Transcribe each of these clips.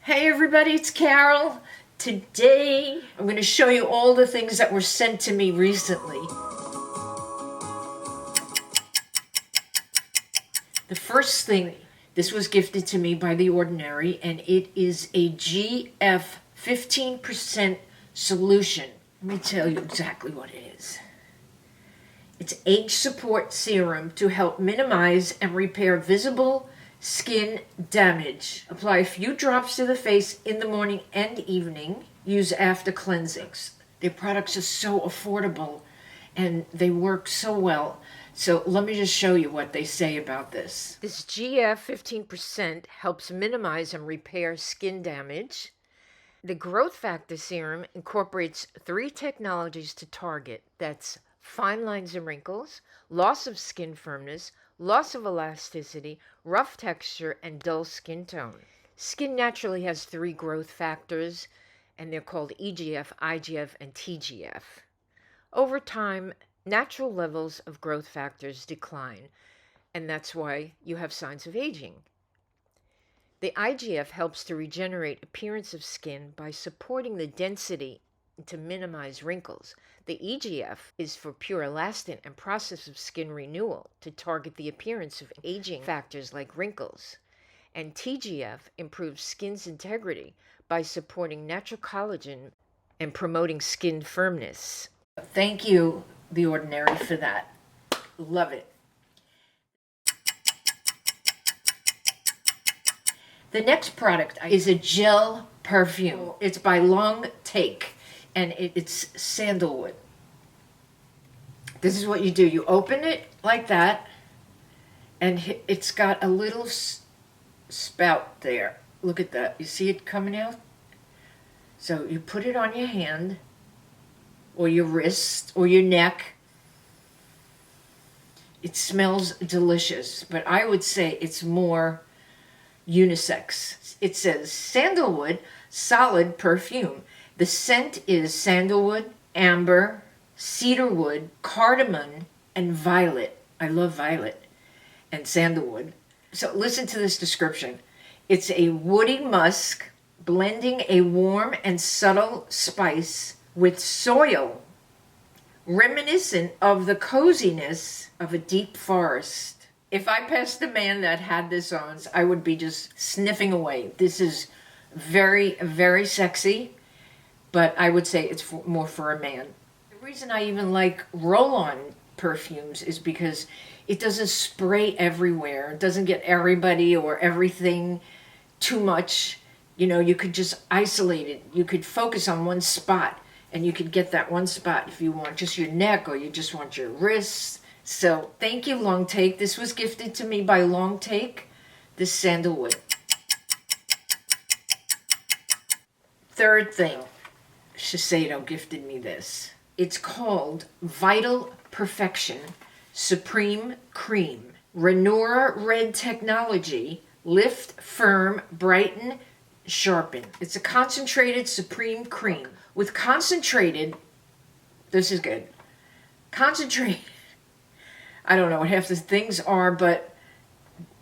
Hey everybody, it's Carol. Today I'm going to show you all the things that were sent to me recently. The first thing, this was gifted to me by The Ordinary, and it is a GF 15% solution. Let me tell you exactly what it is. It's age support serum to help minimize and repair visible skin damage. Apply a few drops to the face in the morning and evening. Use after cleansings. Their products are so affordable and they work so well. So let me just show you what they say about this. This GF 15% helps minimize and repair skin damage. The growth factor serum incorporates 3 technologies to target. That's fine lines and wrinkles, loss of skin firmness, loss of elasticity, rough texture, and dull skin tone. Skin naturally has 3 growth factors, and they're called EGF, IGF, and TGF. Over time, natural levels of growth factors decline, and that's why you have signs of aging. The IGF helps to regenerate appearance of skin by supporting the density to minimize wrinkles. The EGF is for pure elastin and process of skin renewal to target the appearance of aging factors like wrinkles. And TGF improves skin's integrity by supporting natural collagen and promoting skin firmness. Thank you, The Ordinary, for that. Love it. The next product is a gel perfume. It's by Longtake, and it's sandalwood. This is what you do. You open it like that, and it's got a little spout there. Look at that. You see it coming out? So you put it on your hand, or your wrist, or your neck. It smells delicious, but I would say it's more unisex. It says sandalwood solid perfume. The scent is sandalwood, amber, cedarwood, cardamom, and violet. I love violet and sandalwood. So listen to this description. It's a woody musk blending a warm and subtle spice with soil, reminiscent of the coziness of a deep forest. If I passed a man that had this on, I would be just sniffing away. This is very, very sexy, but I would say it's more for a man. The reason I even like roll-on perfumes is because it doesn't spray everywhere. It doesn't get everybody or everything too much. You know, you could just isolate it. You could focus on one spot, and you could get that one spot if you want just your neck or you just want your wrists. So thank you, Longtake. This was gifted to me by Longtake, this sandalwood. Third thing, Shiseido gifted me this. It's called Vital Perfection Supreme Cream. Renora Red Technology, lift, firm, brighten, sharpen. It's a concentrated supreme cream. With concentrated, this is good. Concentrated, I don't know what half the things are, but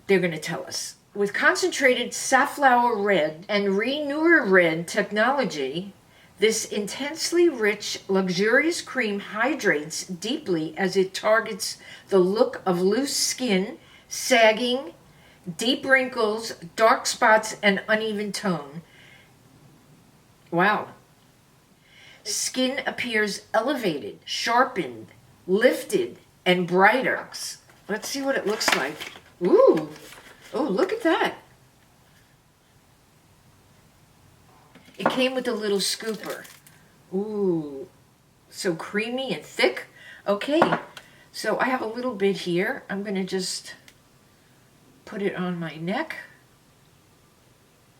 they're going to tell us. With concentrated safflower red and Renora Red technology, this intensely rich, luxurious cream hydrates deeply as it targets the look of loose skin, sagging, deep wrinkles, dark spots, and uneven tone. Wow. Skin appears elevated, sharpened, lifted, and brighter. Let's see what it looks like. Ooh, oh, look at that. It came with a little scooper. Ooh, so creamy and thick. Okay, so I have a little bit here. I'm going to just put it on my neck.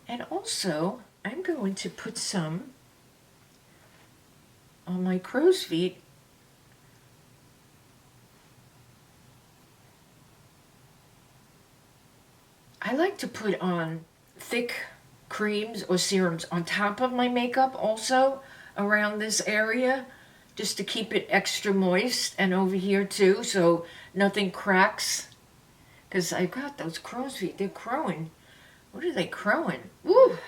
And also, I'm going to put some on my crow's feet. I like to put on thick creams or serums on top of my makeup also around this area just to keep it extra moist, and over here too so nothing cracks, because I got those crow's feet. They're crowing. What are they crowing? Woo!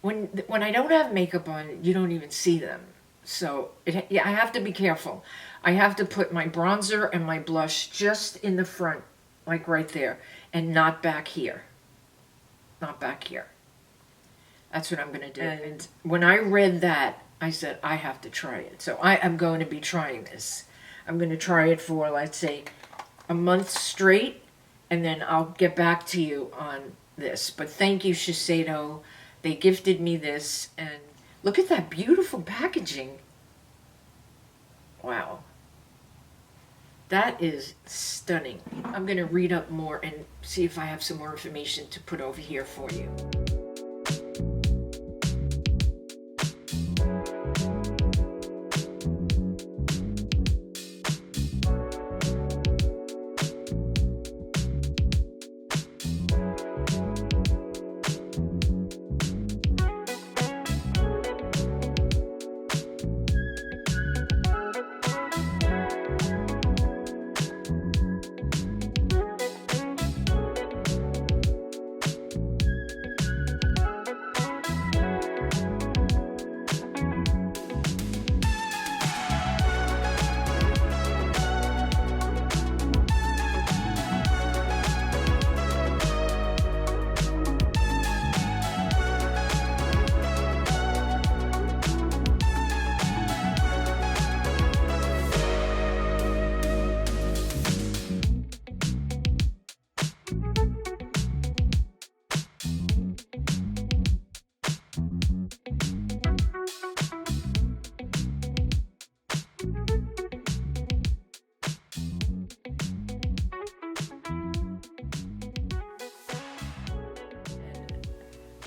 when I don't have makeup on, you don't even see them. So yeah, I have to be careful. I have to put my bronzer and my blush just in the front, like right there, and not back here. Not back here. That's what I'm going to do. And when I read that, I said, I have to try it. So I am going to be trying this. I'm going to try it for, let's say, a month straight, and then I'll get back to you on this. But thank you, Shiseido. They gifted me this, and look at that beautiful packaging. Wow. That is stunning. I'm going to read up more and see if I have some more information to put over here for you.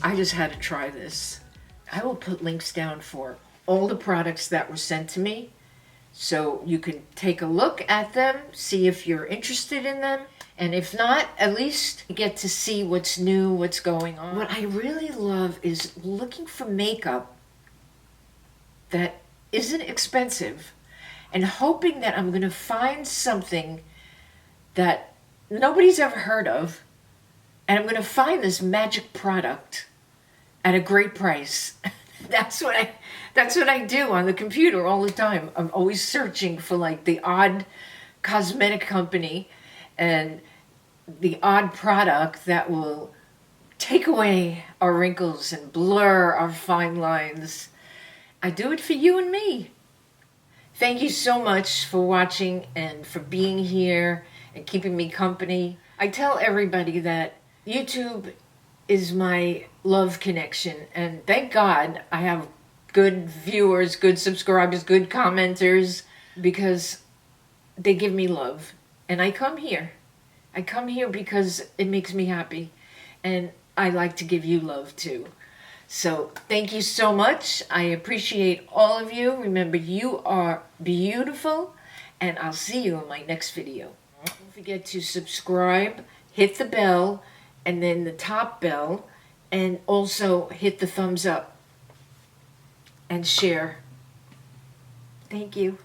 I just had to try this. I will put links down for all the products that were sent to me, so you can take a look at them, see if you're interested in them, and if not, at least you get to see what's new, what's going on. What I really love is looking for makeup that isn't expensive and hoping that I'm going to find something that nobody's ever heard of, and I'm going to find this magic product at a great price. That's what I do on the computer all the time. I'm always searching for like the odd cosmetic company and the odd product that will take away our wrinkles and blur our fine lines. I do it for you and me. Thank you so much for watching and for being here and keeping me company. I tell everybody that YouTube is my love connection, and thank God I have good viewers, good subscribers, good commenters, because they give me love. And I come here. I come here because it makes me happy, and I like to give you love too. So thank you so much. I appreciate all of you. Remember, you are beautiful, and I'll see you in my next video. Don't forget to subscribe, hit the bell, and then the top bell, and also hit the thumbs up and share. Thank you.